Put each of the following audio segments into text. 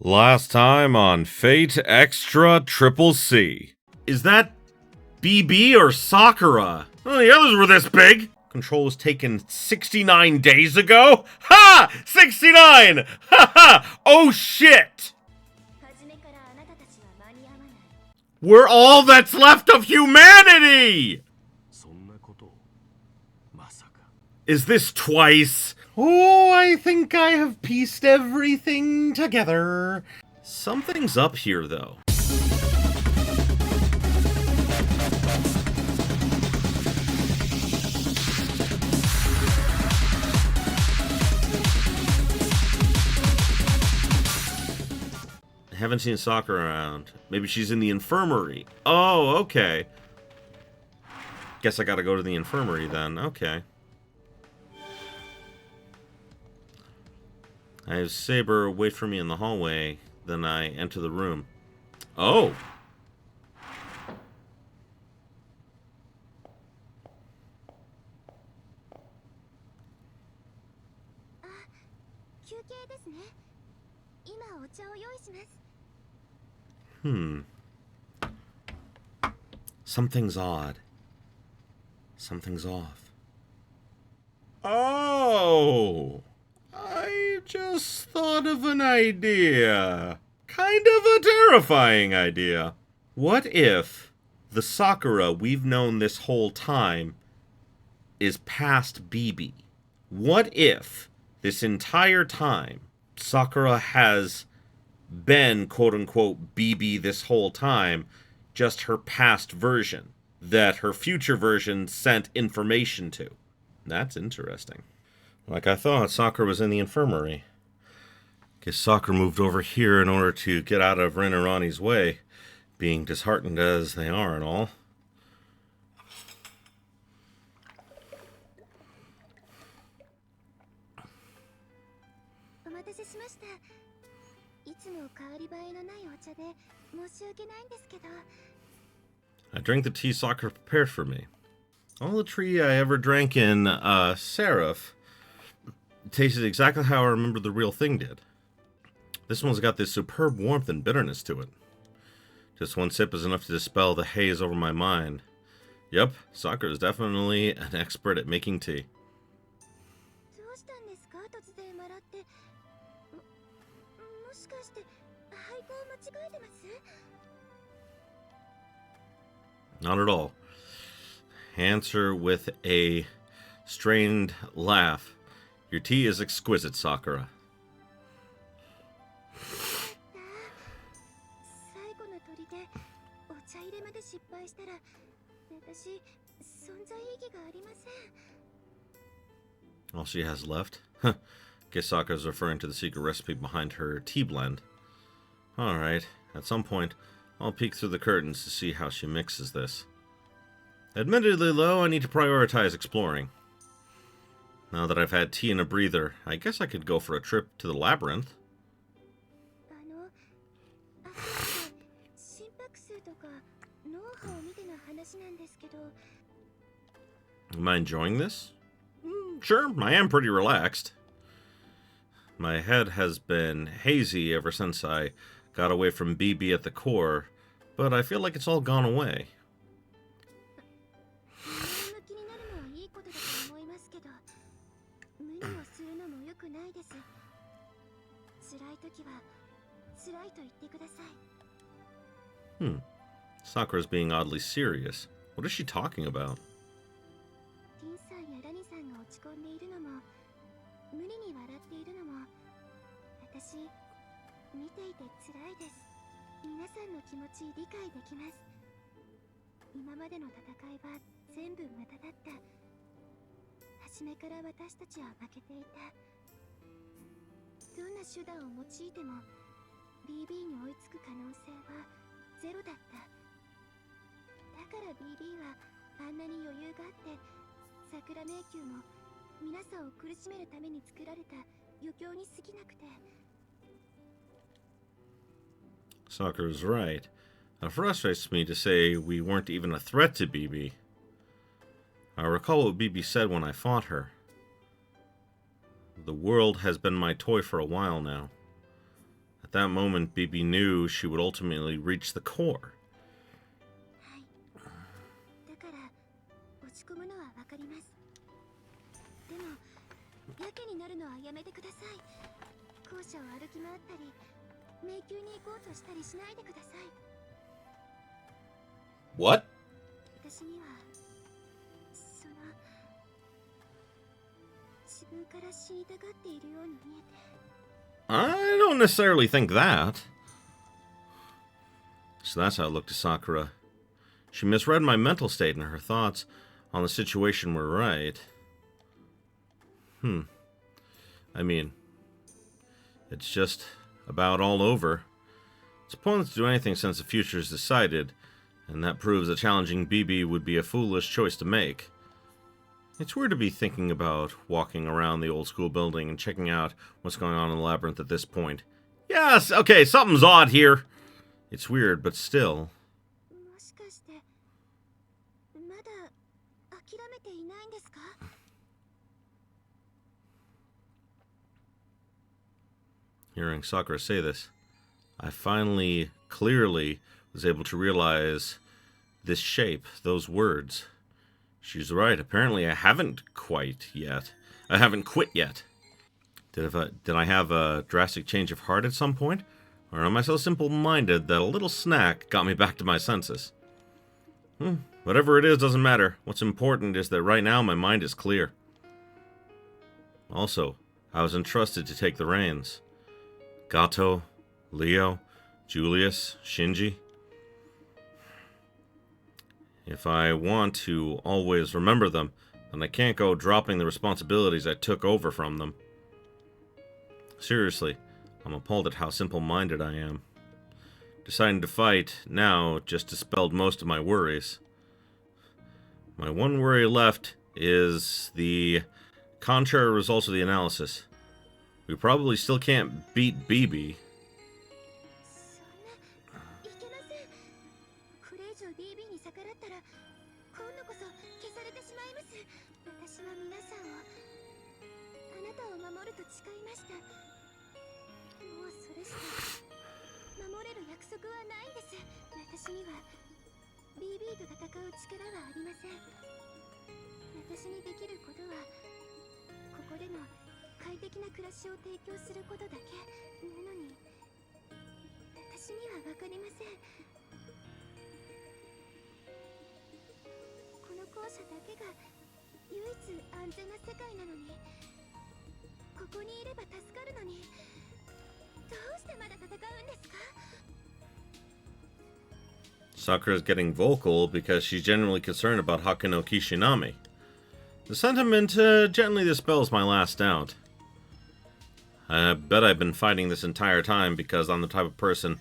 Last time on Fate Extra Triple C. Is that BB or Sakura? Oh, the others were this big. Control was taken 69 days ago? Ha! 69! Ha ha! Oh shit! We're all that's left of humanity! Is this twice? Oh, I think I have pieced everything together. Something's up here, though. I haven't seen Sakura around. Maybe she's in the infirmary. Oh, okay. Guess I gotta go to the infirmary then. Okay. I have Saber wait for me in the hallway, then I enter the room. Oh! Something's odd. Something's off. Oh! I just thought of an idea. Kind of a terrifying idea. What if the Sakura we've known this whole time is past BB? What if this entire time Sakura has been quote-unquote BB this whole time, just her past version that her future version sent information to? That's interesting. Like I thought, Sakura was in the infirmary. Guess Sakura moved over here in order to get out of Rin and Ronnie's way, being disheartened as they are and all. I drank the tea Sakura prepared for me. All the tea I ever drank in Seraph tasted exactly how I remember the real thing did. This one's got this superb warmth and bitterness to it. Just one sip is enough to dispel the haze over my mind. Yep, Sakura is definitely an expert at making tea. Not at all. Answer with a strained laugh. Your tea is exquisite, Sakura. All she has left? Huh. Guess Sakura's referring to the secret recipe behind her tea blend. Alright, at some point, I'll peek through the curtains to see how she mixes this. Admittedly, though, I need to prioritize exploring. Now that I've had tea and a breather, I guess I could go for a trip to the labyrinth. Am I enjoying this? Sure, I am pretty relaxed. My head has been hazy ever since I got away from BB at the core, but I feel like it's all gone away. Sakura's being oddly serious. What is she talking about? Sakura's right. It frustrates me to say we weren't even a threat to BB. I recall what BB said when I fought her. The world has been my toy for a while now. At that moment, Bibi knew she would ultimately reach the core. What? I don't necessarily think that. So that's how it looked to Sakura. She misread my mental state, and her thoughts on the situation were right. I mean, it's just about all over. It's pointless to do anything since the future is decided, and that proves that challenging Bibi would be a foolish choice to make. It's weird to be thinking about walking around the old school building and checking out what's going on in the labyrinth at this point. Yes, okay, something's odd here. It's weird, but still. Hearing Sakura say this, I finally, clearly, was able to realize this shape, those words. She's right. Apparently, I haven't quite yet. I haven't quit yet. Did I have a drastic change of heart at some point? Or am I so simple-minded that a little snack got me back to my senses? Whatever it is doesn't matter. What's important is that right now my mind is clear. Also, I was entrusted to take the reins. Gato, Leo, Julius, Shinji. If I want to always remember them, then I can't go dropping the responsibilities I took over from them. Seriously, I'm appalled at how simple-minded I am. Deciding to fight now just dispelled most of my worries. My one worry left is the contrary results of the analysis. We probably still can't beat Bibi. Sakura's getting vocal because she's genuinely concerned about Hakuno Kishinami. The sentiment gently dispels my last doubt. I bet I've been fighting this entire time because I'm the type of person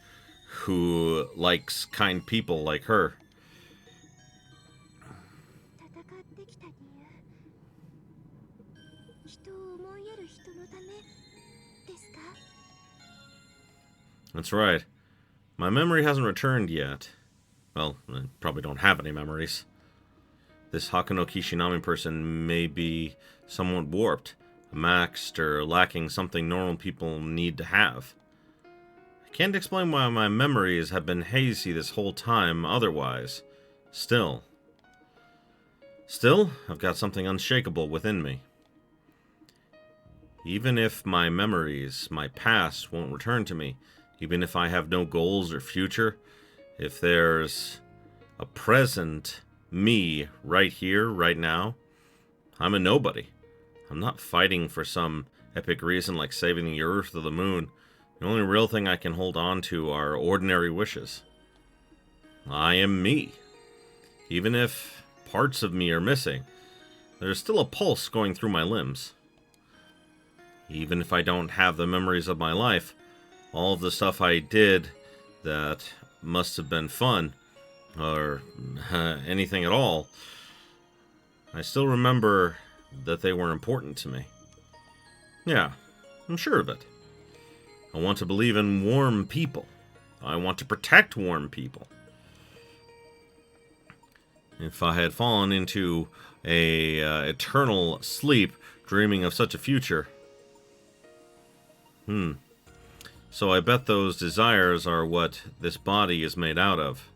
who likes kind people like her. That's right. My memory hasn't returned yet. Well, I probably don't have any memories. This Hakuno Kishinami person may be somewhat warped, maxed, or lacking something normal people need to have. I can't explain why my memories have been hazy this whole time otherwise. Still, I've got something unshakable within me. Even if my memories, my past, won't return to me, even if I have no goals or future, if there's a present me right here, right now, I'm a nobody. I'm not fighting for some epic reason like saving the Earth or the Moon. The only real thing I can hold on to are ordinary wishes. I am me. Even if parts of me are missing, there's still a pulse going through my limbs. Even if I don't have the memories of my life, all of the stuff I did that must have been fun, or anything at all, I still remember that they were important to me. Yeah, I'm sure of it. I want to believe in warm people. I want to protect warm people. If I had fallen into a eternal sleep, dreaming of such a future, So I bet those desires are what this body is made out of.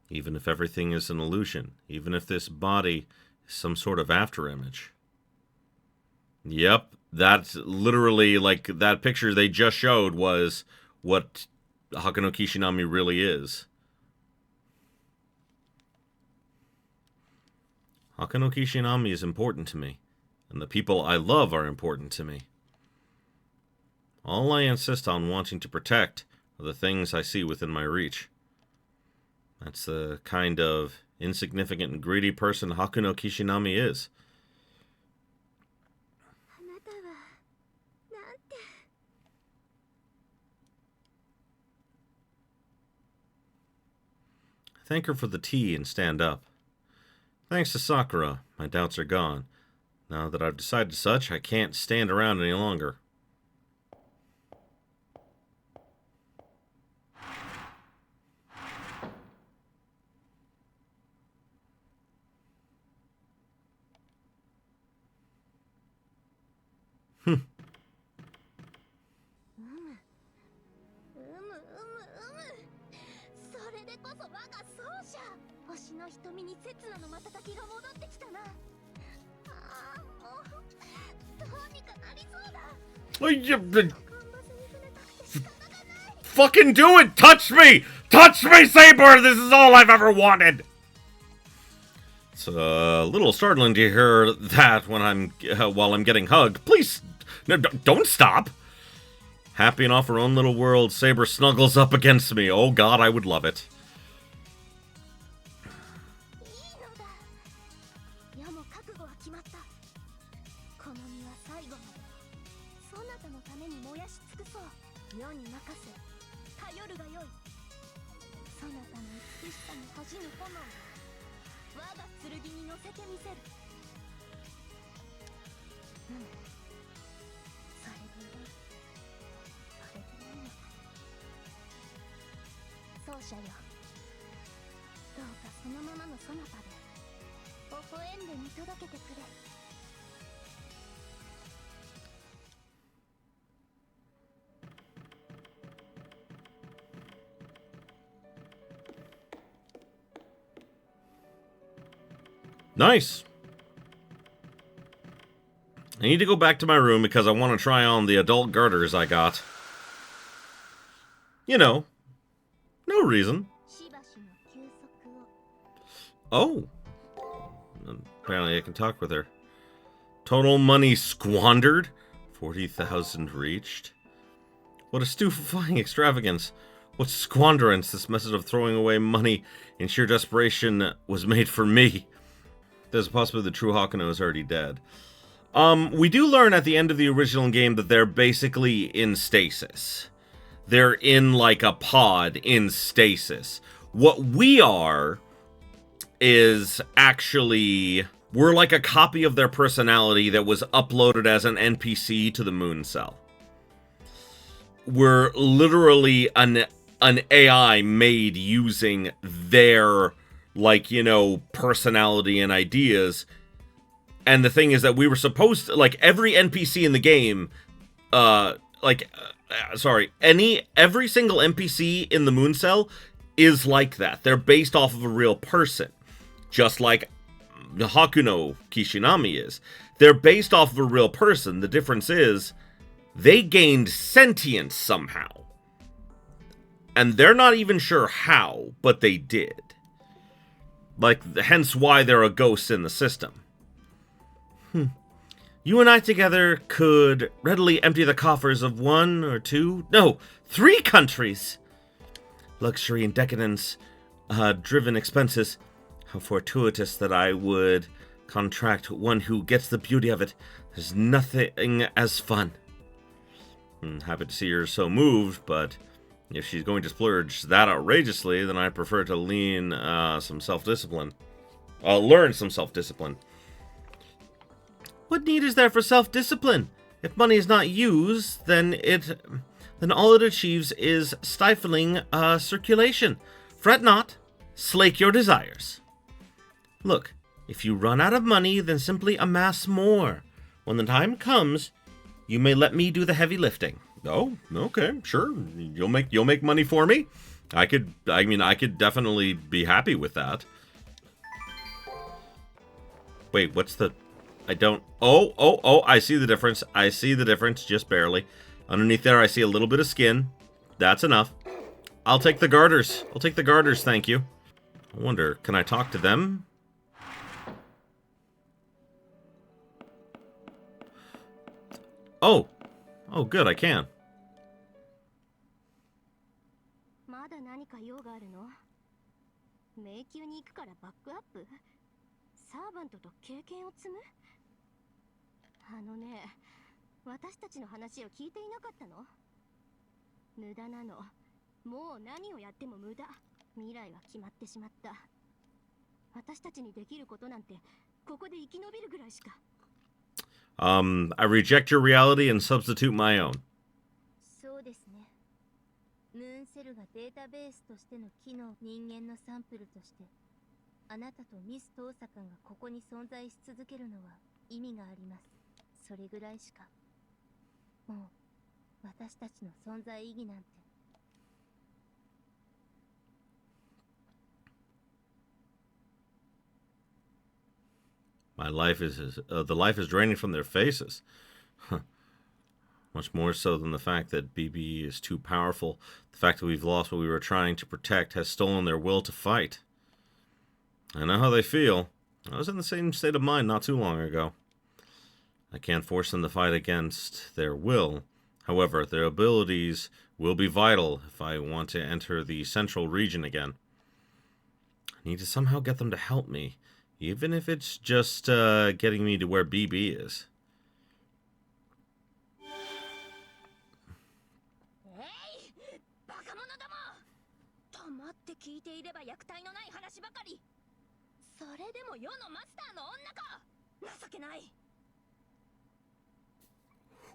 Even if everything is an illusion, even if this body is some sort of afterimage. Yep, that's literally, like, that picture they just showed was what Hakuno Kishinami really is. Hakuno Kishinami is important to me, and the people I love are important to me. All I insist on wanting to protect are the things I see within my reach. That's the kind of insignificant and greedy person Hakuno Kishinami is. I thank her for the tea and stand up. Thanks to Sakura, my doubts are gone. Now that I've decided such, I can't stand around any longer. Fucking do it! Touch me! Touch me, Saber! This is all I've ever wanted! It's a little startling to hear that when while I'm getting hugged. Please, no, don't stop! Happy in off her own little world, Saber snuggles up against me. Oh god, I would love it. Nice. I need to go back to my room because I want to try on the adult garters I got. You know, no reason. Oh. Apparently I can talk with her. Total money squandered. 40,000 reached. What a stupefying extravagance. What squanderance this method of throwing away money in sheer desperation was made for me. There's a possibility the true Hakuno is already dead. We do learn at the end of the original game that they're basically in stasis. They're in like a pod in stasis. What we are is actually, we're like a copy of their personality that was uploaded as an NPC to the moon cell. We're literally an AI made using their, like, you know, personality and ideas. And the thing is that we were supposed to, like, every NPC in the game, every single NPC in the moon cell is like that. They're based off of a real person. Just like Hakuno Kishinami is. They're based off of a real person. The difference is, they gained sentience somehow. And they're not even sure how, but they did. Like, hence why they're a ghost in the system. You and I together could readily empty the coffers of 1 or 2, no, 3 countries. Luxury and decadence, driven expenses. How fortuitous that I would contract one who gets the beauty of it. There's nothing as fun. Happy to see her so moved, but if she's going to splurge that outrageously, then I prefer to lean some self-discipline. Learn some self-discipline. What need is there for self-discipline? If money is not used, then all it achieves is stifling circulation. Fret not, slake your desires. Look, If you run out of money, then simply amass more. When the time comes, you may let me do the heavy lifting. Oh, okay, sure. You'll make money for me. I could definitely be happy with that. Wait, what's the... I don't... Oh, I see the difference. I see the difference, just barely. Underneath there, I see a little bit of skin. That's enough. I'll take the garters. I'll take the garters, thank you. I wonder, can I talk to them? Oh, good, I can. I reject your reality and substitute my own. そうですね。ムーンセルがデータベースとしての機能、人間のサンプルとして、あなたとミス遠坂がここに存在し続けるのは意味があります。それぐらいしか。もう私たちの存在意義なんて。My life is the life is draining from their faces. Much more so than the fact that BB is too powerful. The fact that we've lost what we were trying to protect has stolen their will to fight. I know how they feel. I was in the same state of mind not too long ago. I can't force them to fight against their will. However, their abilities will be vital if I want to enter the central region again. I need to somehow get them to help me. Even if it's just getting me to where BB is.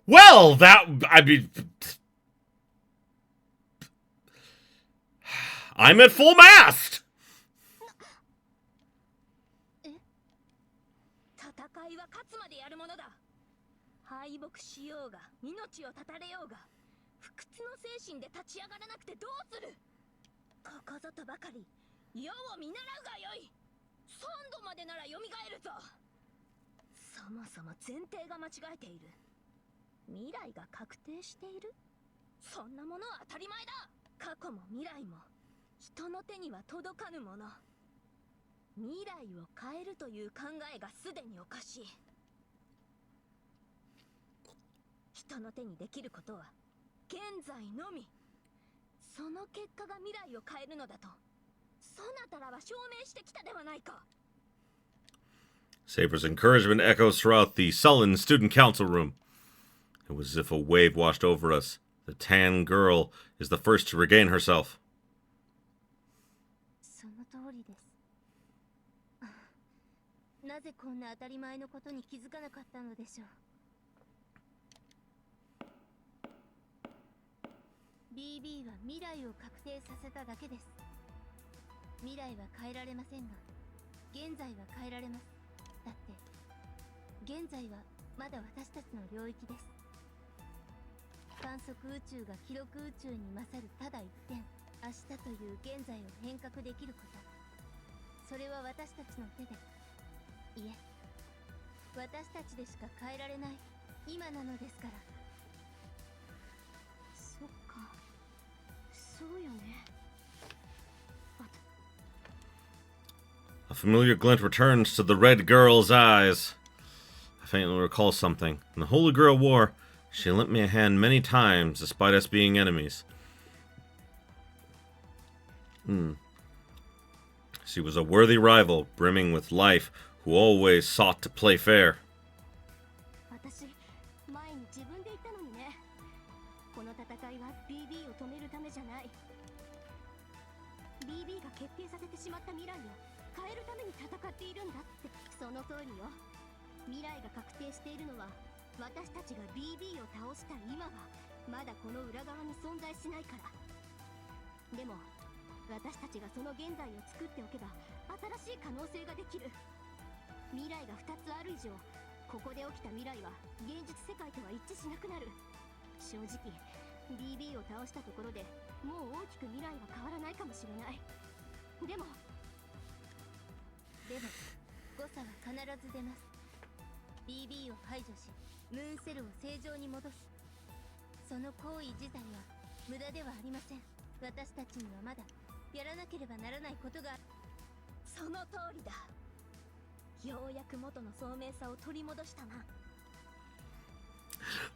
Well, I mean... I'm at full mast! 敗北しようが命を絶たれようが不屈の精神で立ち上がらなくてどうする。ここぞとばかり世を見習うがよい。3度までなら蘇るぞ。そもそも前提が間違えている。未来が確定している。そんなものは当たり前だ。過去も未来も人の手には届かぬもの。未来を変えるという考えがすでにおかしい。人の手にできることは現在のみ。その結果が未来を変えるのだとそなたらは証明してきたではないか。 Saber's encouragement echoes throughout the sullen student council room. It was as if a wave washed over us. The tan girl is the first to regain herself. その通りです。なぜこんな当たり前のことに気づかなかったのでしょう。BB は未来を確定させただけです。未来は変えられませんが、現在は変えられます。だって、現在はまだ私たちの領域です。観測宇宙が記録宇宙に勝るただ一点、明日という現在を変革できること。それは私たちの手で、いえ、私たちでしか変えられない今なのですから。そっか。そうよね。A familiar glint returns to the red girl's eyes. I faintly recall something. In the Holy Grail War, she lent me a hand many times, despite us being enemies. She was a worthy rival, brimming with life, who always sought to play fair. BB が決定させてしまった未来を変えるために戦っているんだって。その通りよ。未来が確定しているのは私たちが BB を倒した今はまだこの裏側に存在しないから。でも私たちがその現在を作っておけば新しい可能性ができる。未来が2つある以上、ここで起きた未来は現実世界とは一致しなくなる。正直 BB を倒したところでもう大きく未来は変わらないかもしれない。でも誤差は必ず出ます。 BB を排除しムーンセルを正常に戻す、その行為自体は無駄ではありません。私たちにはまだやらなければならないことが。その通りだ。ようやく元の聡明さを取り戻したな。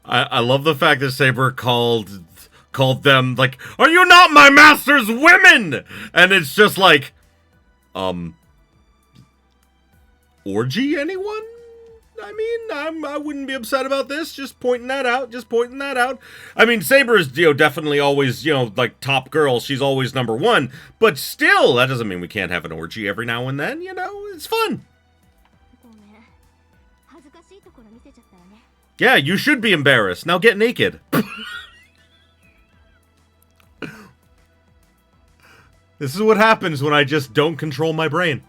I love the fact that Saber called them like, "Are you not my master's women?" And it's just like, orgy anyone? I mean, I wouldn't be upset about this. Just pointing that out. I mean, Saber is, definitely always, like top girl. She's always number one. But still, that doesn't mean we can't have an orgy every now and then. It's fun. Yeah, you should be embarrassed. Now get naked. This is what happens when I just don't control my brain.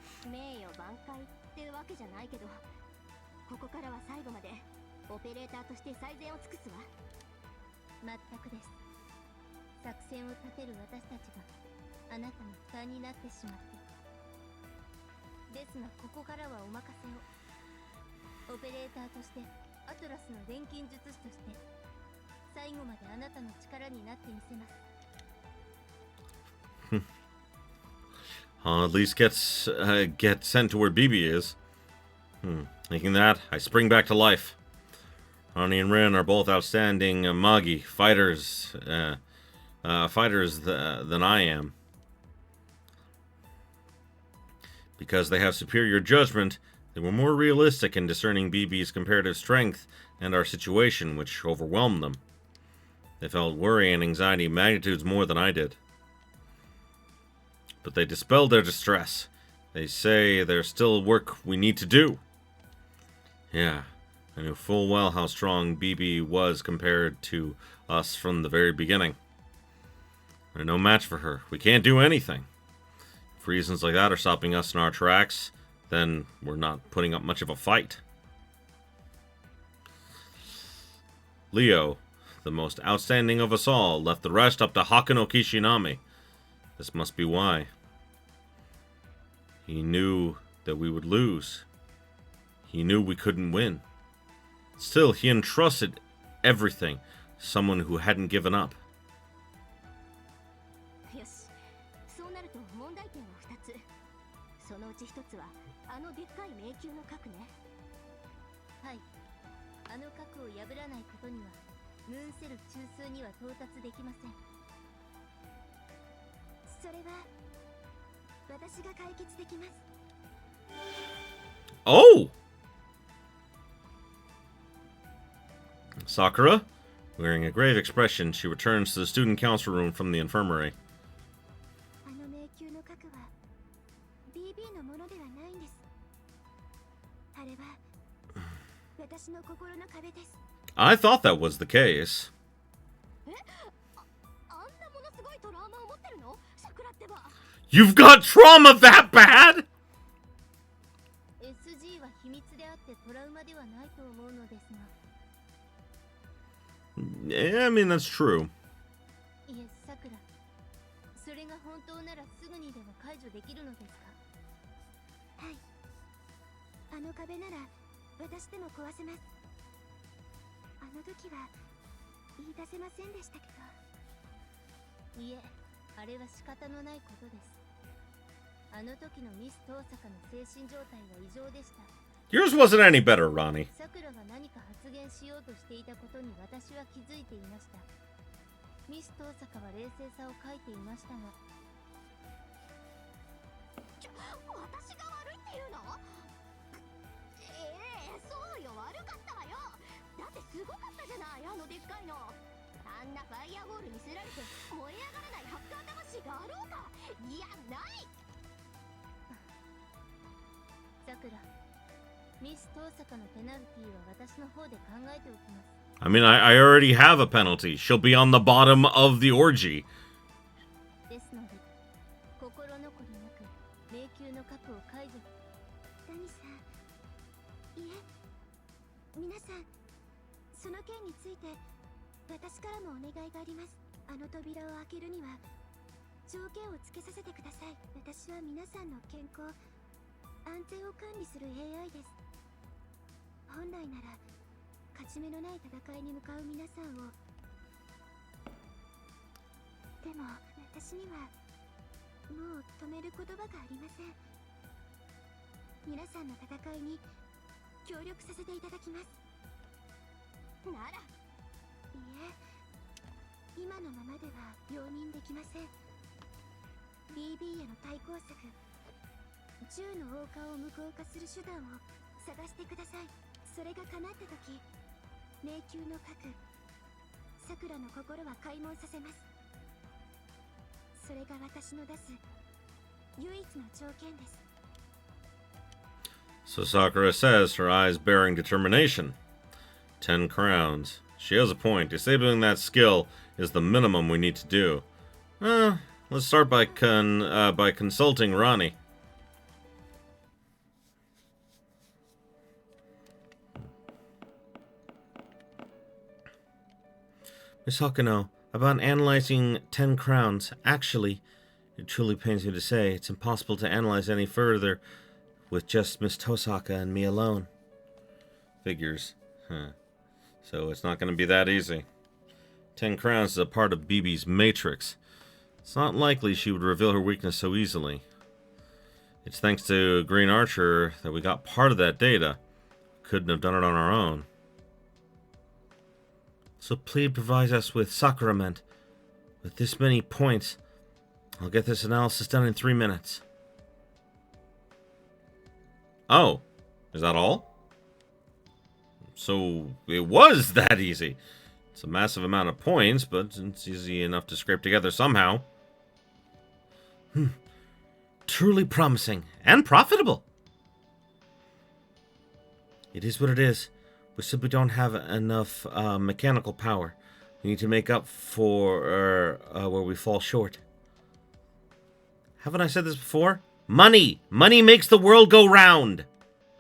At least get sent to where BB is. Thinking that, I spring back to life. Ani and Rin are both outstanding Magi fighters, than I am. Because they have superior judgment, they were more realistic in discerning BB's comparative strength and our situation, which overwhelmed them. They felt worry and anxiety magnitudes more than I did. But they dispelled their distress. They say there's still work we need to do. Yeah, I knew full well how strong BB was compared to us from the very beginning. We're no match for her. We can't do anything. If reasons like that are stopping us in our tracks, then we're not putting up much of a fight. Leo, the most outstanding of us all, left the rest up to Hakuno Kishinami. This must be why. He knew that we would lose. He knew we couldn't win. Still, he entrusted everything to someone who hadn't given up. Oh! Sakura, wearing a grave expression, she returns to the student council room from the infirmary. I thought that was the case. You've got trauma that bad?! Yeah, I mean, that's true. Yours wasn't any better, Ronnie. I mean, I already have a penalty. She'll be on the bottom of the orgy. 皆さん、その件について私からもお願いがあります。あの扉を開けるには条件をつけさせてください。私は皆さんの健康、安全を管理する AI です。本来なら勝ち目のない戦いに向かう皆さんを。でも私にはもう止める言葉がありません。皆さんの戦いに協力させていただきます。なら、いえ、今のままでは容認できません。 BB への対抗策、銃の謳歌を無効化する手段を探してください。それが叶った時、迷宮の核、桜の心は開門させます。それが私の出す唯一の条件です。 So Sakura says, her eyes bearing determination. 10 crowns. She has a point. Disabling that skill is the minimum we need to do. Let's start by consulting Ronnie. Miss Hakuno, about analyzing 10 crowns. Actually, it truly pains me to say, it's impossible to analyze any further with just Miss Tosaka and me alone. Figures. So it's not going to be that easy. 10 crowns is a part of BB's matrix. It's not likely she would reveal her weakness so easily. It's thanks to Green Archer that we got part of that data. Couldn't have done it on our own. So please provide us with Sakurament. With this many points, I'll get this analysis done in 3 minutes. Oh, is that all? So it was that easy. It's a massive amount of points, but it's easy enough to scrape together somehow. Truly promising and profitable. It is what it is. We simply don't have enough mechanical power. We need to make up for where we fall short. Haven't I said this before? Money! Money makes the world go round!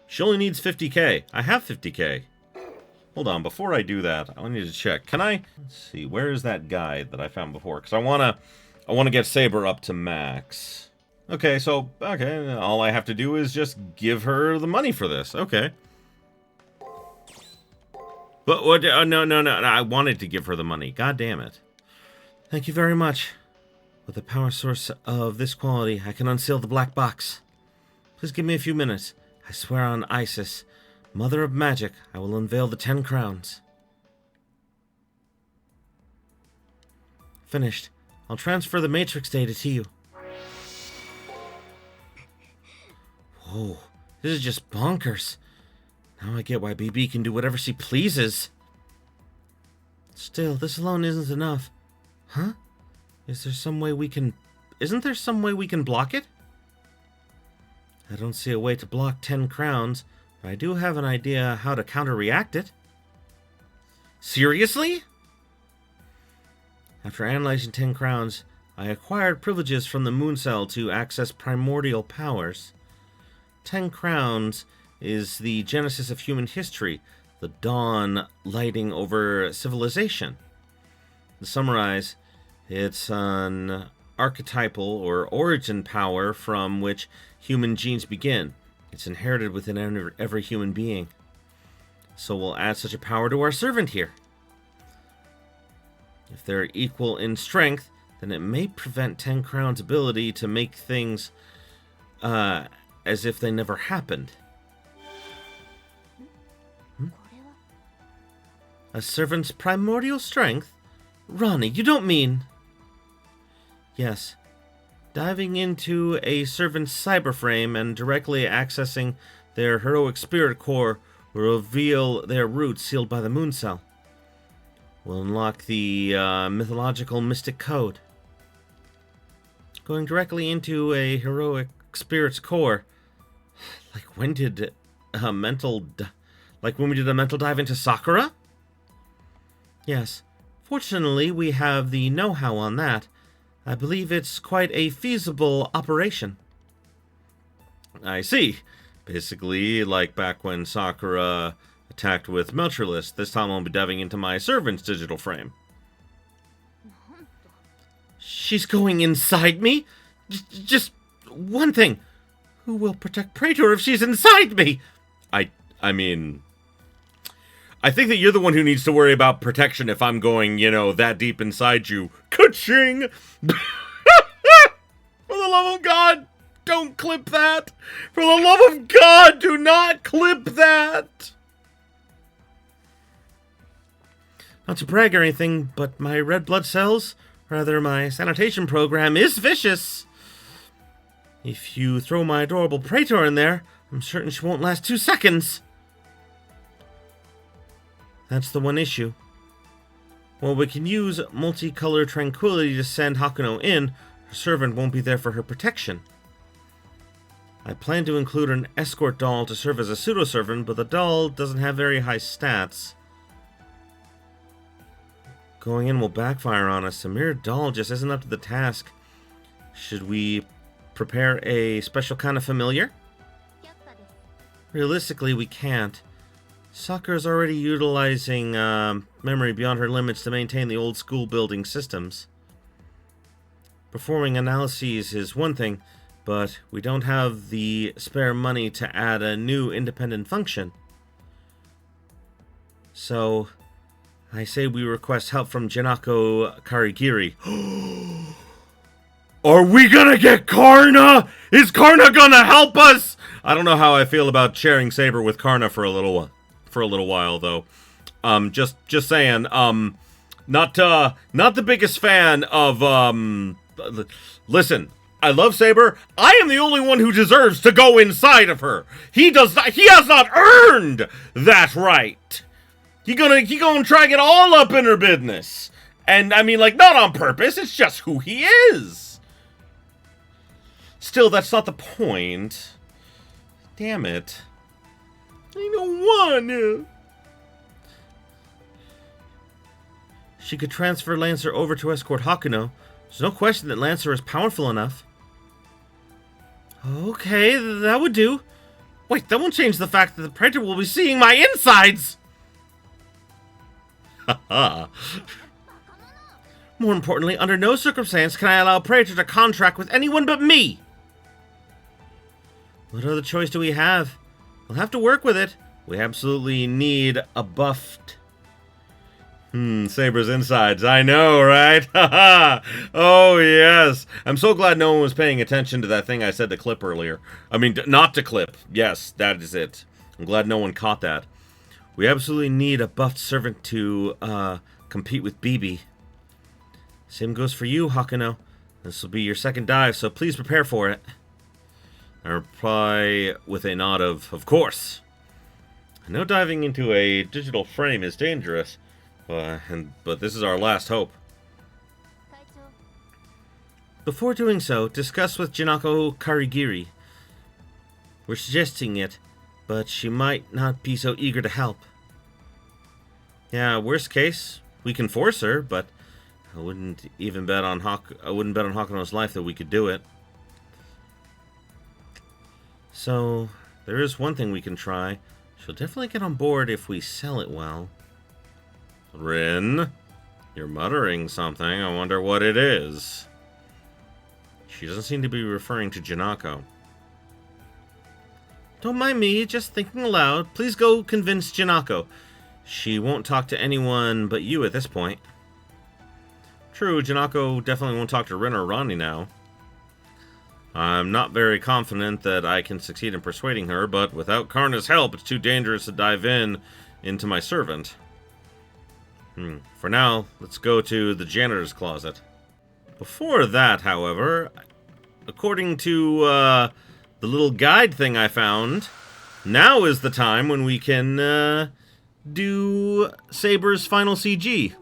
She only needs 50k. I have 50k. Hold on, before I do that, I need to check. Can I? Let's see, where is that guide that I found before? Because I wanna get Saber up to max. Okay, so all I have to do is just give her the money for this. Okay. But what? No, I wanted to give her the money. God damn it. Thank you very much. With a power source of this quality, I can unseal the black box. Please give me a few minutes. I swear on Isis, Mother of Magic, I will unveil the 10 crowns. Finished. I'll transfer the Matrix data to you. Whoa, this is just bonkers. Now I get why BB can do whatever she pleases. Still, this alone isn't enough. Huh? Isn't there some way we can block it? I don't see a way to block 10 crowns, but I do have an idea how to counter-react it. Seriously? After analyzing 10 crowns, I acquired privileges from the moon cell to access primordial powers. 10 crowns is the genesis of human history, the dawn lighting over civilization. To summarize, it's an archetypal or origin power from which human genes begin. It's inherited within every human being. So we'll add such a power to our servant here. If they're equal in strength, then it may prevent 10 Crown's ability to make things as if they never happened. A servant's primordial strength? Ronnie, you don't mean... Yes. Diving into a servant's cyberframe and directly accessing their heroic spirit core will reveal their roots sealed by the moon cell. Will unlock the mythological mystic code. Going directly into a heroic spirit's core. Like when we did a mental dive into Sakura? Yes. Fortunately, we have the know-how on that. I believe it's quite a feasible operation. I see. Basically, like back when Sakura contact with Melchorlist. This time I'll be diving into my servant's digital frame. She's going inside me? Just one thing. Who will protect Praetor if she's inside me? I mean, I think that you're the one who needs to worry about protection if I'm going, you know, that deep inside you. Ka-ching! For the love of God, don't clip that! For the love of God, do not clip that! Not to brag or anything, but my red blood cells, rather my sanitation program, is vicious. If you throw my adorable Praetor in there, I'm certain she won't last 2 seconds. That's the one issue. While we can use multicolor tranquility to send Hakuno in, her servant won't be there for her protection. I plan to include an escort doll to serve as a pseudo-servant, but the doll doesn't have very high stats. Going in will backfire on us. A mere doll just isn't up to the task. Should we prepare a special kind of familiar? Realistically, we can't. Sakura is already utilizing memory beyond her limits to maintain the old school building systems. Performing analyses is one thing, but we don't have the spare money to add a new independent function. So, I say we request help from Janako Karigiri. Are we gonna get Karna? Is Karna gonna help us? I don't know how I feel about sharing Saber with Karna for a little while, though. Just saying. Not the biggest fan of. Listen, I love Saber. I am the only one who deserves to go inside of her. He does not. He has not earned that right. He gonna try to get all up in her business, and I mean, like, not on purpose. It's just who he is. Still, that's not the point. Damn it. I don't want to. She could transfer Lancer over to escort Hakuno. There's no question that Lancer is powerful enough. Okay, that would do. Wait, that won't change the fact that the Praetor will be seeing my insides! Haha. More importantly, under no circumstance can I allow Praetor to contract with anyone but me! What other choice do we have? We'll have to work with it. We absolutely need a buffed... Saber's insides. I know, right? Haha! Oh, yes. I'm so glad no one was paying attention to that thing I said to clip earlier. I mean, not to clip. Yes, that is it. I'm glad no one caught that. We absolutely need a buffed servant to, compete with BB. Same goes for you, Hakuno. This will be your second dive, so please prepare for it. I reply with a nod of course. I know diving into a digital frame is dangerous, but this is our last hope. Before doing so, discuss with Janako Karigiri. We're suggesting it, but she might not be so eager to help. Yeah, worst case, we can force her, but I wouldn't bet on Hakuno's life that we could do it. So, there is one thing we can try. She'll definitely get on board if we sell it well. Rin, you're muttering something. I wonder what it is. She doesn't seem to be referring to Janako. Don't mind me, just thinking aloud. Please go convince Janako. She won't talk to anyone but you at this point. True, Janako definitely won't talk to Rin or Ronnie now. I'm not very confident that I can succeed in persuading her, but without Karna's help, it's too dangerous to dive into my servant. For now, let's go to the janitor's closet. Before that, however, according to the little guide thing I found, now is the time when we can do Saber's final CG.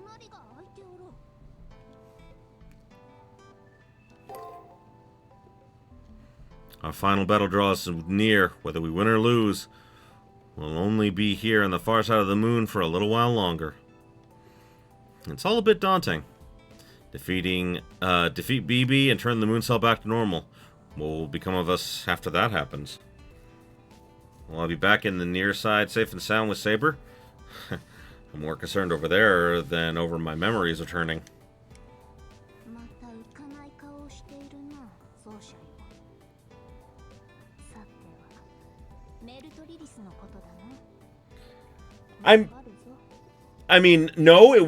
Our final battle draws near. Whether we win or lose, we'll only be here on the far side of the moon for a little while longer. It's all a bit daunting. Defeat BB and turn the moon cell back to normal. What will become of us after that happens? Will I be back in the near side safe and sound with Saber? I'm more concerned over there than over my memories returning. I mean, no, it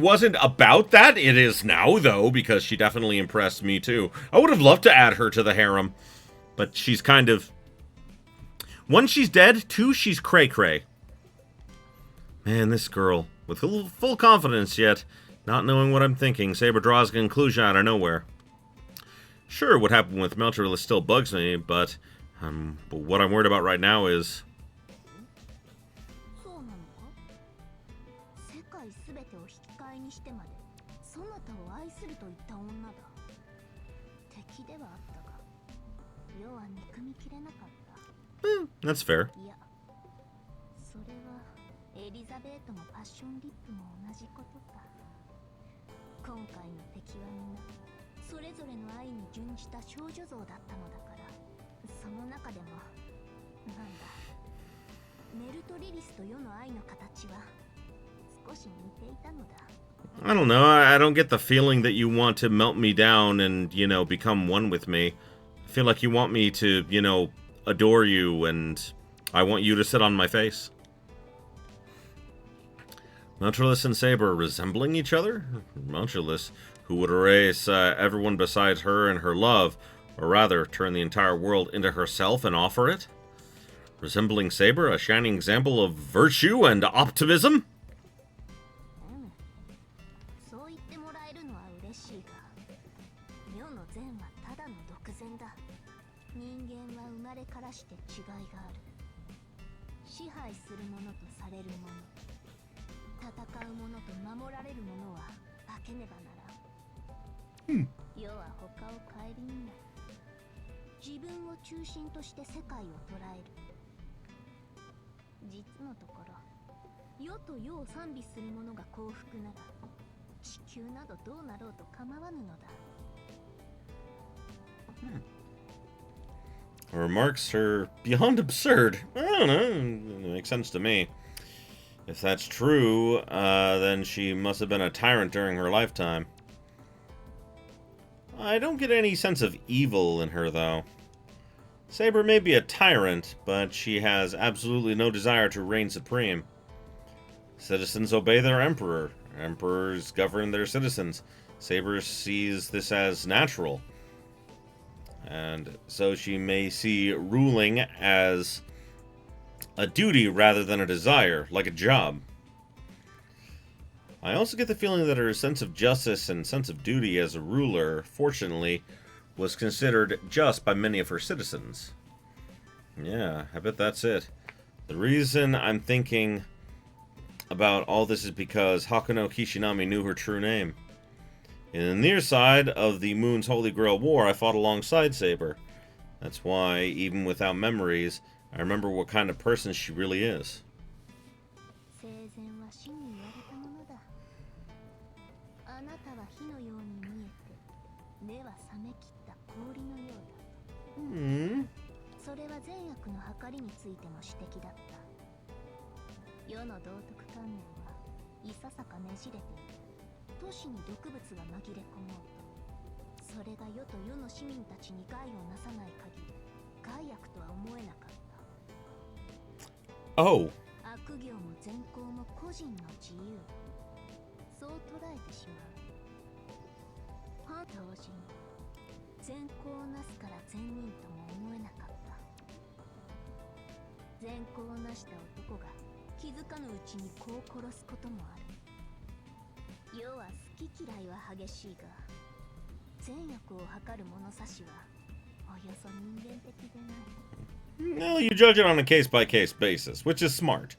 wasn't about that. It is now, though, because she definitely impressed me, too. I would have loved to add her to the harem, but she's kind of... One, she's dead. Two, she's cray-cray. Man, this girl, with full confidence yet, not knowing what I'm thinking, Saber draws a conclusion out of nowhere. Sure, what happened with Melchorless still bugs me, but what I'm worried about right now is... That's fair. I don't know, I don't get the feeling that you want to melt me down and, become one with me. I feel like you want me to, adore you, and I want you to sit on my face. Melchorless and Saber resembling each other? Melchorless, who would erase everyone besides her and her love, or rather, turn the entire world into herself and offer it? Resembling Saber, a shining example of virtue and optimism? Her remarks are beyond absurd. I don't know, it makes sense to me. If that's true, then she must have been a tyrant during her lifetime. I don't get any sense of evil in her, though. Saber may be a tyrant, but she has absolutely no desire to reign supreme. Citizens obey their emperor. Emperors govern their citizens. Saber sees this as natural. And so she may see ruling as a duty rather than a desire, like a job. I also get the feeling that her sense of justice and sense of duty as a ruler, fortunately, was considered just by many of her citizens. Yeah, I bet that's it. The reason I'm thinking about all this is because Hakuno Kishinami knew her true name. In the near side of the Moon's Holy Grail War, I fought alongside Saber. That's why, even without memories, I remember what kind of person she really is. Oh. Well, you judge it on a case-by-case basis, which is smart.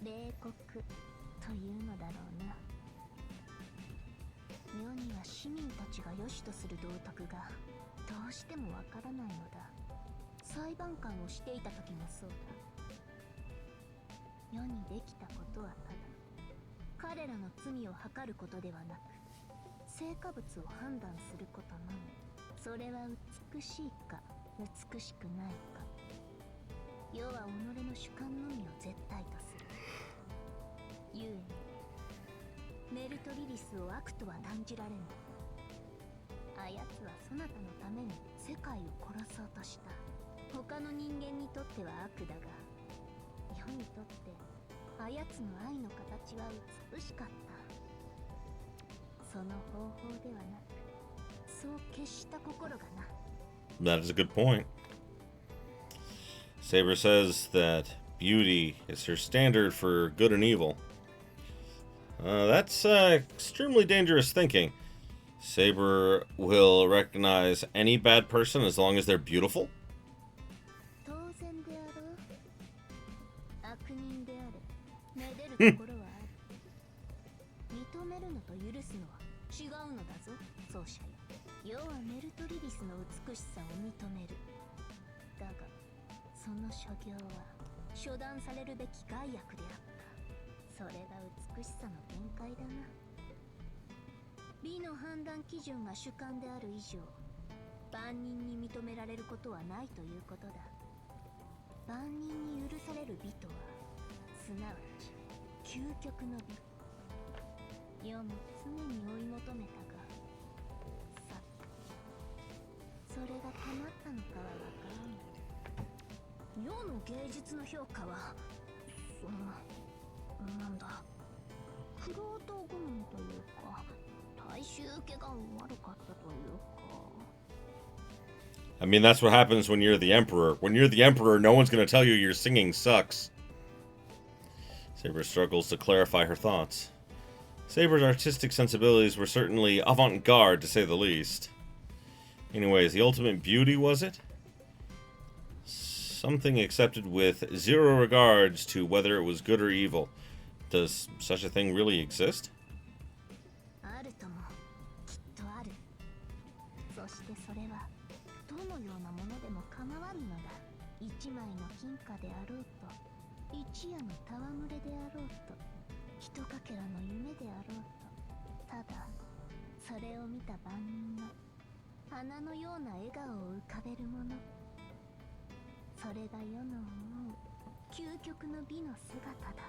世は己の主観のみを絶対とする。故にメルトリリスを悪とは断じられぬ。あやつはそなたのために世界を殺そうとした。他の人間にとっては悪だが、世にとってあやつの愛の形は美しかった。その方法ではなく、そう決した心がな。That is a good point. Saber says that beauty is her standard for good and evil. That's extremely dangerous thinking. Saber will recognize any bad person as long as they're beautiful? 当然であろう。悪人であれ、めでるところはある。認めるのと許すのは違うのだぞ、奏者よ。世はメルトリリスの美しさを認める。だが、その所業は処断されるべき害悪であった。それが美しさの限界だな。美の判断基準が主観である以上、万人に認められることはないということだ。万人に許される美とは、すなわち究極の美。世も常に追い求めたが、さて、それが叶ったのかはわからん。世の芸術の評価は、なんだ、クロート好みというか、大衆受けが悪かったというか。I mean, that's what happens when you're the emperor. When you're the emperor, no one's going to tell you your singing sucks. Saber struggles to clarify her thoughts. Saber's artistic sensibilities were certainly avant-garde, to say the least. Anyways, the ultimate beauty, was it? Something accepted with zero regards to whether it was good or evil. Does such a thing really exist? あるとも、きっとある。そしてそれは、どのようなものでも構わぬのだ。一枚の金貨であろうと、一夜の戯れであろうと、ひとかけらの夢であろうと、ただ、それを見た万人が、花のような笑顔を浮かべるもの。それが世の思う、究極の美の姿だ。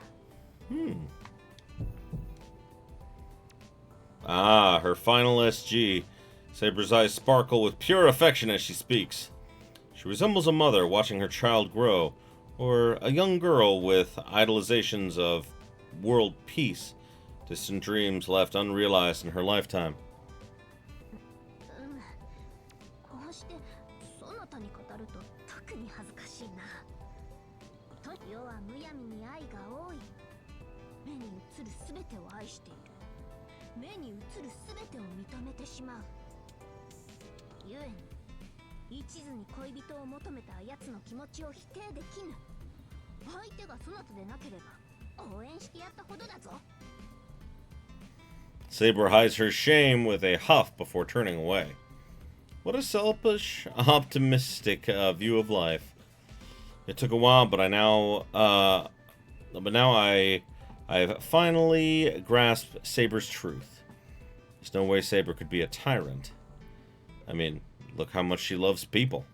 Ah, her final SG. Saber's eyes sparkle with pure affection as she speaks. She resembles a mother watching her child grow, or a young girl with idolizations of world peace, distant dreams left unrealized in her lifetime. こうしてそなたに語ると特に恥ずかしいな。世はむやみに愛が多い。目に映るすべてを愛している。目に映るすべてを認めてしまう。故に一途に恋人を求めたあやつの気持ちを否定できぬ。相手がそなたでなければ応援してやったほどだぞ。Saber hides her shame with a huff before turning away. What a selfish, optimistic view of life. It took a while, but I've finally grasped Saber's truth. There's no way Saber could be a tyrant. I mean, look how much she loves people.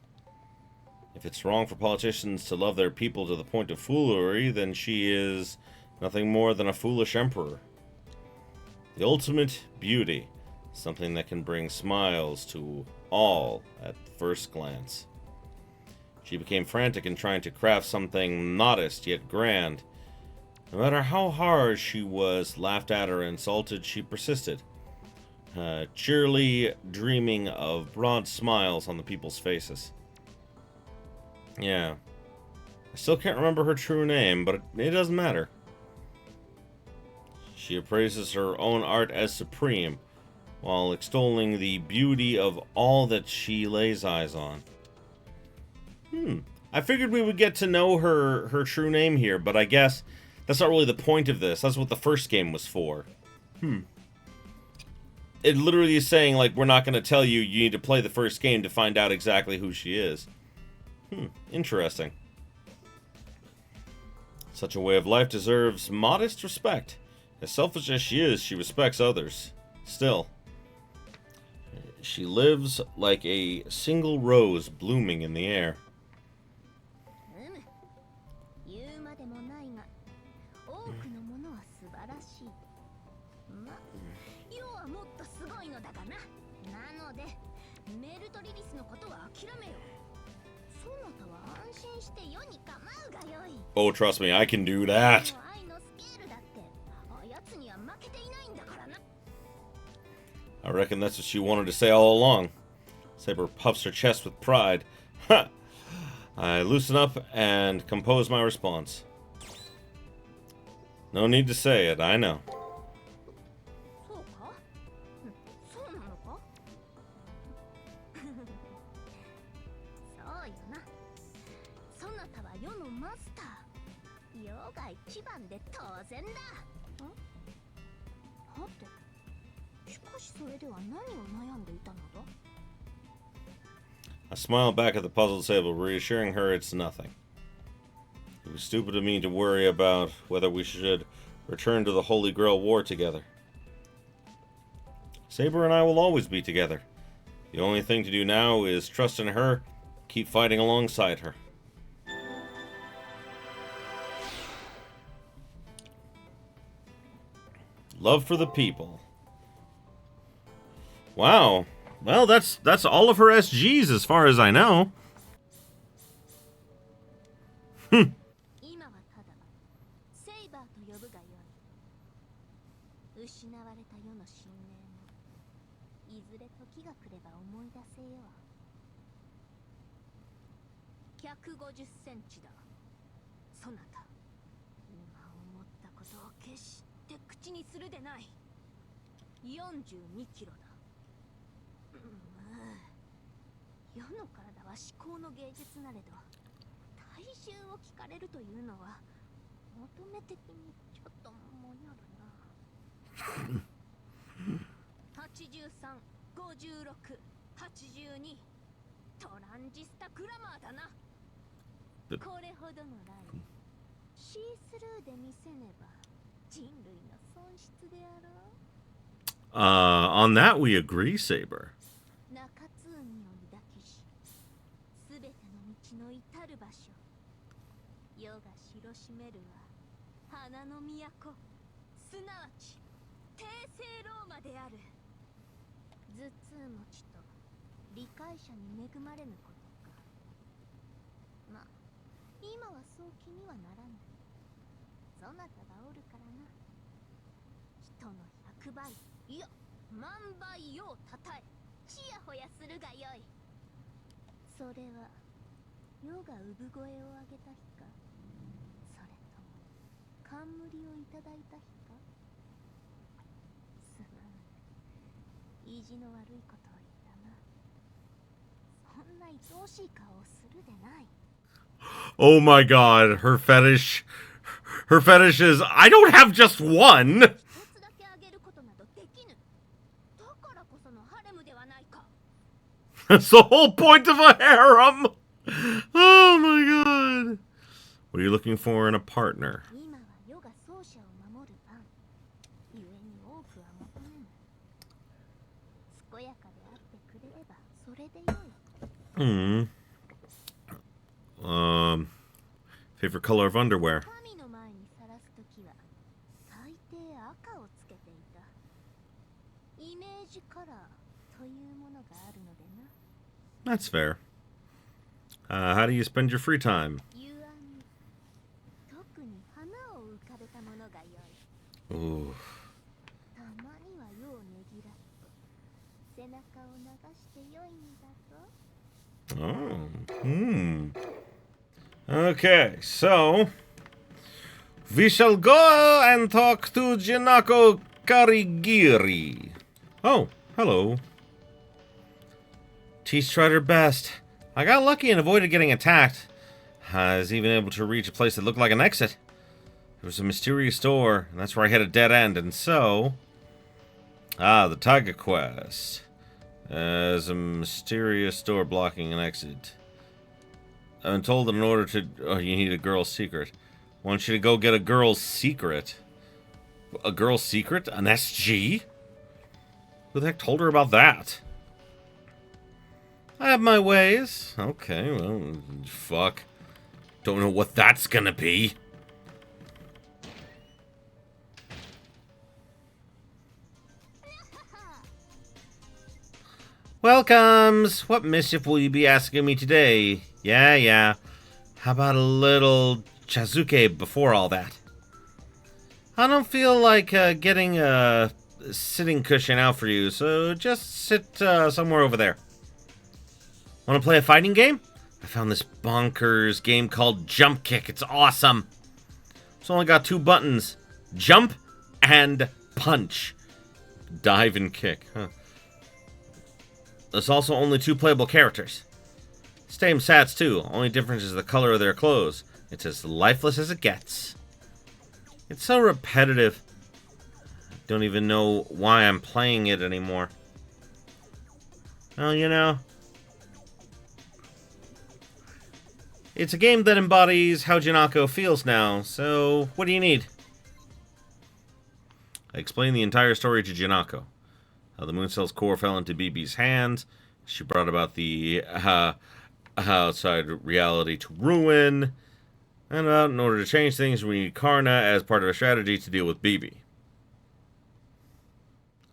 If it's wrong for politicians to love their people to the point of foolery, then she is nothing more than a foolish emperor. The ultimate beauty, something that can bring smiles to all at first glance. She became frantic in trying to craft something modest yet grand. No matter how hard she was laughed at or insulted, she persisted, cheerily dreaming of broad smiles on the people's faces. Yeah. I still can't remember her true name, but it doesn't matter. She appraises her own art as supreme, while extolling the beauty of all that she lays eyes on. I figured we would get to know her true name here, but I guess that's not really the point of this. That's what the first game was for. It literally is saying, like, we're not going to tell you, you need to play the first game to find out exactly who she is. Interesting. Such a way of life deserves modest respect. As selfish as she is, she respects others. Still, she lives like a single rose blooming in the air. しい。ま、要はもっとすごいのだがな。なのでメルトリリスのことは諦めよ。そなたは安心して世に構うがよい。 Oh, trust me, I can do that. 愛のスケールだってあやつには負けていないんだからな。 I reckon that's what she wanted to say all along. Saber puffs her chest with pride. Ha! I loosen up and compose my response. No need to say it, I know. そうか、そうなのか。そうよな。そなたは世のマスター。世が一番で当然だ。はて、しかしそれでは何を悩んでいたのだ。 I smile back at the puzzled Sable, reassuring her it's nothing. It was stupid of me to worry about whether we should return to the Holy Grail War together. Saber and I will always be together. The only thing to do now is trust in her, keep fighting alongside her. Love for the people. Wow. Well, that's all of her SGs as far as I know. 今はただセイバーと呼ぶがよい。失われた世の神明もいずれ時が来れば思い出せよう。150センチだ。そなた、今思ったことを決して口にするでない。42キロだ。世の体は至高の芸術なれど、体重を聞かれるというのは求め的にちょっともやるな。83、56、82、トランジスタグラマーだな。これほどのライン、シースルーで見せねば人類の損失であろう。On that we agree, Saber. 中津海を抱きし、すべての道の至る場所、世が知ろしめるは花の都、すなわち帝政ローマである。頭痛持ちと理解者に恵まれぬことか。まあ今はそう気にはならぬ。そなたがおるからな。人の100倍、いや万倍をたたえ、ちやほやするがよい。それは世が産声を上げた日か、それとも冠をいただいた日か。すまん、意地の悪いことを言ったな。そんな愛おしい顔をするでない。 Oh my god, her fetish is, I don't have just one! 一つだけあげることなどできぬ。だからこそのハレムではないか。 That's the whole point of a harem! Oh my god. What are you looking for in a partner? 今は世が奏者を守る番。故に多くは求めぬ。健やかであってくれればそれでよい。Favorite color of underwear? 神の前にさらすときは大抵赤をつけていた。イメージカラーというものがあるのでな。 That's fair. How do you spend your free time? ゆあに特に花を浮かべたものがよい。 Ooh. たまには世をねぎらって背中を流してよいんだと。 Okay, so we shall go and talk to Jinako Karigiri. Oh, hello. Teach tried her best. I got lucky and avoided getting attacked. I was even able to reach a place that looked like an exit. There was a mysterious door, and that's where I hit a dead end, and so... the Tiger Quest. There's a mysterious door blocking an exit. I'm told that in order to... Oh, you need a girl's secret. I want you to go get a girl's secret. A girl's secret? An SG? Who the heck told her about that? I have my ways. Okay, well, fuck. Don't know what that's gonna be. Welcomes! What mischief will you be asking me today? Yeah. How about a little chazuke before all that? I don't feel like getting a sitting cushion out for you, so just sit somewhere over there. Want to play a fighting game? I found this bonkers game called Jump Kick. It's awesome. It's only got 2 buttons. Jump and punch. Dive and kick. Huh. There's also only 2 playable characters. Same stats too. Only difference is the color of their clothes. It's as lifeless as it gets. It's so repetitive. I don't even know why I'm playing it anymore. Well, you know, it's a game that embodies how Janako feels now, so what do you need? I explained the entire story to Janako. How the moon cell's core fell into BB's hands. She brought about the outside reality to ruin. And in order to change things, we need Karna as part of a strategy to deal with BB.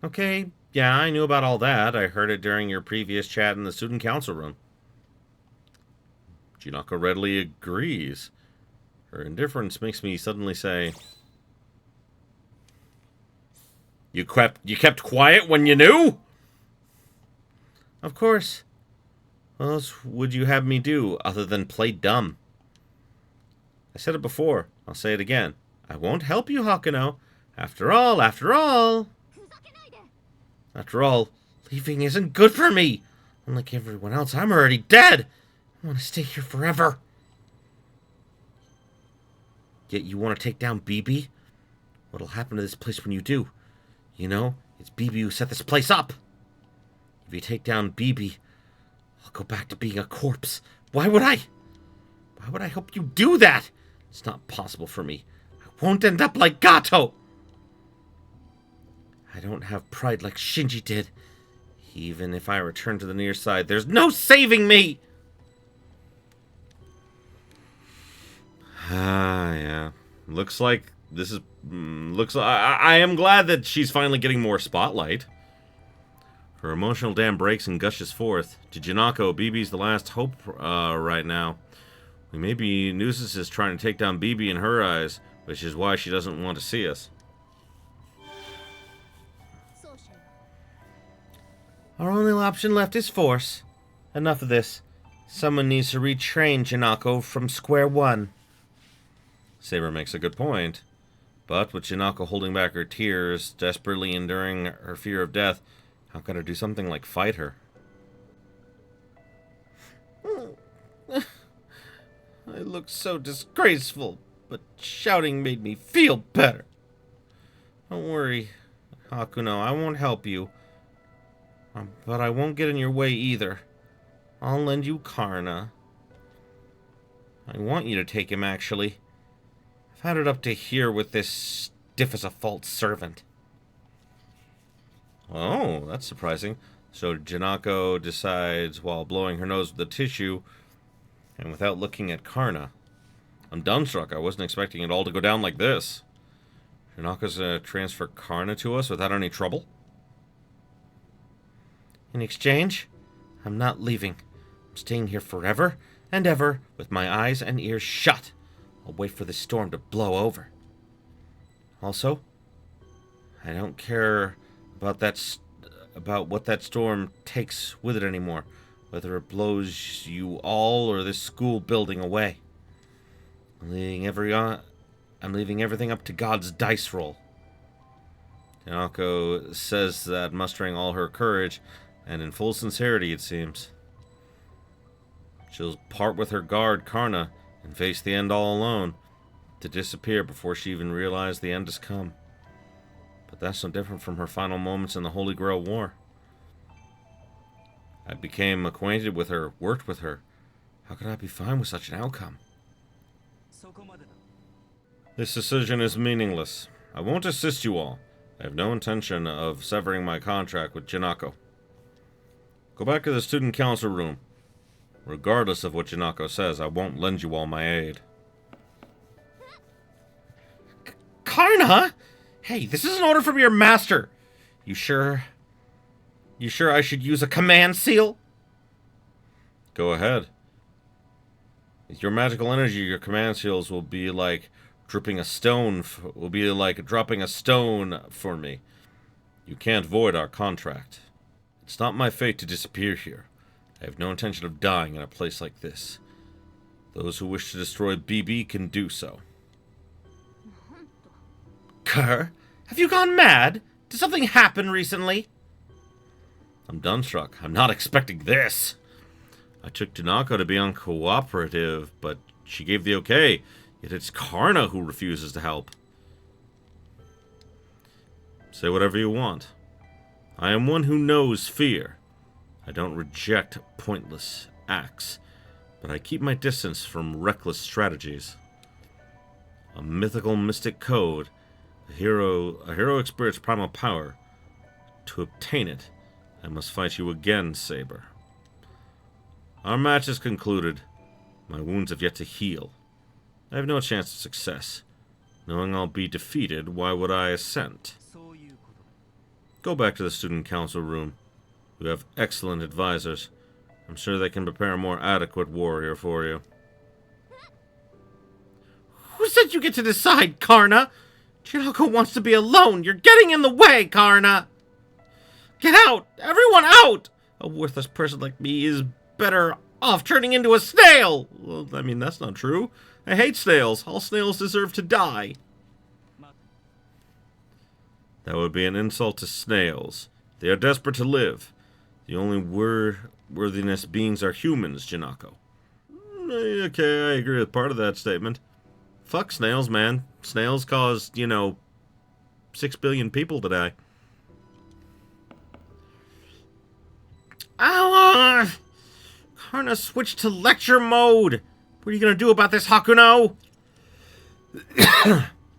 Okay, yeah, I knew about all that. I heard it during your previous chat in the student council room. Junako readily agrees. Her indifference makes me suddenly say, You kept quiet when you knew? Of course. What else would you have me do other than play dumb? I said it before. I'll say it again. I won't help you, Hakuno. After all, leaving isn't good for me. Unlike everyone else, I'm already dead. I want to stay here forever. Yet you want to take down BB? What'll happen to this place when you do? You know, it's BB who set this place up. If you take down BB, I'll go back to being a corpse. Why would I help you do that? It's not possible for me. I won't end up like Gato. I don't have pride like Shinji did. Even if I return to the near side, there's no saving me! Yeah. Looks like this is... I am glad that she's finally getting more spotlight. Her emotional dam breaks and gushes forth. To Janako, BB's the last hope right now. We may be nuisances trying to take down BB in her eyes, which is why she doesn't want to see us. Our only option left is force. Enough of this. Someone needs to retrain Janako from square one. Saber makes a good point. But with Janako holding back her tears, desperately enduring her fear of death, how could I do something like fight her? I looked so disgraceful, but shouting made me feel better. Don't worry, Hakuno, I won't help you. But I won't get in your way either. I'll lend you Karna. I want you to take him, actually. I've had it up to here with this stiff as a false servant. Oh, that's surprising. So Janako decides, while blowing her nose with the tissue, and without looking at Karna. I'm dumbstruck. I wasn't expecting it all to go down like this. Janako's gonna transfer Karna to us without any trouble? In exchange, I'm not leaving. I'm staying here forever and ever with my eyes and ears shut. I'll wait for the storm to blow over. Also, I don't care about what that storm takes with it anymore, whether it blows you all or this school building away. I'm leaving everything up to God's dice roll. Janako says that, mustering all her courage, and in full sincerity, it seems. She'll part with her guard, Karna, and face the end all alone, to disappear before she even realized the end has come. But that's no different from her final moments in the Holy Grail War. I became acquainted with her, worked with her. How could I be fine with such an outcome? This decision is meaningless. I won't assist you all. I have no intention of severing my contract with Janako. Go back to the student council room. Regardless of what Janako says, I won't lend you all my aid. Karna? Hey, this is an order from your master. You sure You sure I should use a command seal? Go ahead. With your magical energy, your command seals will be like dropping a stone for me. You can't void our contract. It's not my fate to disappear here. I have no intention of dying in a place like this. Those who wish to destroy BB can do so. Kerr, have you gone mad? Did something happen recently? I'm dumbstruck. I'm not expecting this. I took Junako to be uncooperative, but she gave the okay. Yet it's Karna who refuses to help. Say whatever you want. I am one who knows fear. I don't reject pointless acts, but I keep my distance from reckless strategies. A mythical mystic code, a heroic spirit's primal power. To obtain it, I must fight you again, Saber. Our match is concluded. My wounds have yet to heal. I have no chance of success. Knowing I'll be defeated, why would I assent? Go back to the student council room. You have excellent advisors. I'm sure they can prepare a more adequate warrior for you. Who said you get to decide, Karna? Junako wants to be alone. You're getting in the way, Karna. Get out! Everyone out! A worthless person like me is better off turning into a snail! Well, I mean, that's not true. I hate snails. All snails deserve to die. That would be an insult to snails. They are desperate to live. The only worthiness beings are humans, Junako. Okay, I agree with part of that statement. Fuck snails, man. Snails caused, 6 billion people to die. Karna switched to lecture mode. What are you gonna do about this, Hakuno?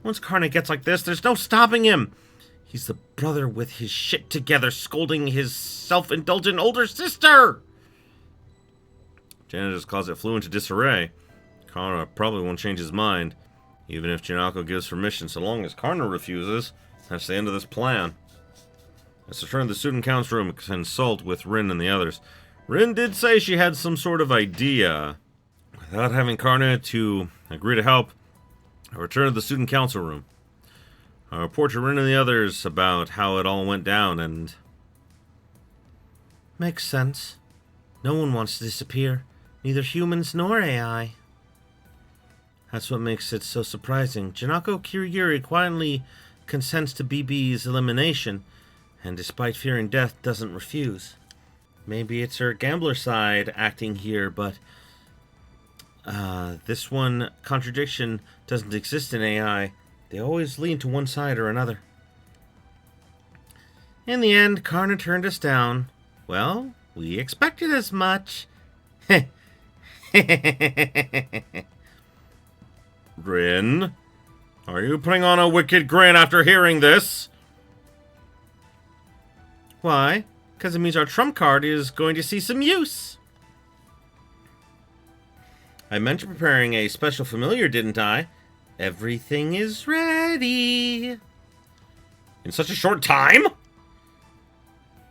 Once Karna gets like this, there's no stopping him. He's the brother with his shit together, scolding his self-indulgent older sister. Janitor's closet flew into disarray. Karna probably won't change his mind, even if Junako gives permission. So long as Karna refuses, that's the end of this plan. Let's return to the student council room and consult with Rin and the others. Rin did say she had some sort of idea. Without having Karna to agree to help, I returned to the student council room. I report to Rin and the others about how it all went down, and... Makes sense. No one wants to disappear. Neither humans nor AI. That's what makes it so surprising. Junako Kirigiri quietly consents to BB's elimination, and despite fearing death, doesn't refuse. Maybe it's her gambler side acting here, but... this one contradiction doesn't exist in AI. They always lean to one side or another. In the end, Karna turned us down. Well, we expected as much. Rin, are you putting on a wicked grin after hearing this? Why? Because it means our trump card is going to see some use. I mentioned preparing a special familiar, didn't I? Everything is ready. In such a short time?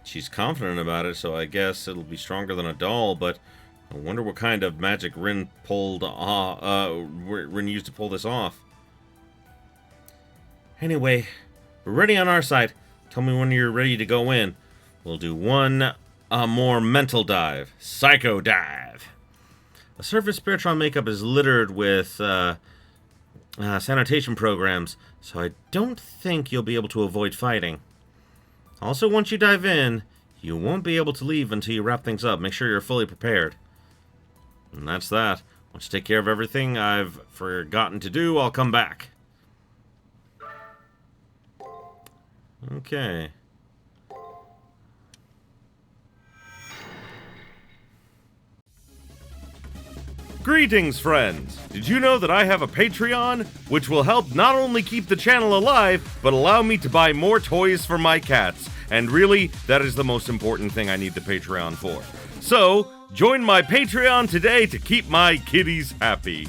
She's confident about it, so I guess it'll be stronger than a doll, but I wonder what kind of magic Rin Rin used to pull this off. Anyway, we're ready on our side. Tell me when you're ready to go in. We'll do one more mental dive. Psycho dive. A surface Spiritron makeup is littered with sanitation programs, so I don't think you'll be able to avoid fighting. Also, once you dive in, you won't be able to leave until you wrap things up. Make sure you're fully prepared. And that's that. Once you take care of everything I've forgotten to do, I'll come back. Okay. Greetings, friends! Did you know that I have a Patreon, which will help not only keep the channel alive, but allow me to buy more toys for my cats? And really, that is the most important thing I need the Patreon for. So, join my Patreon today to keep my kitties happy.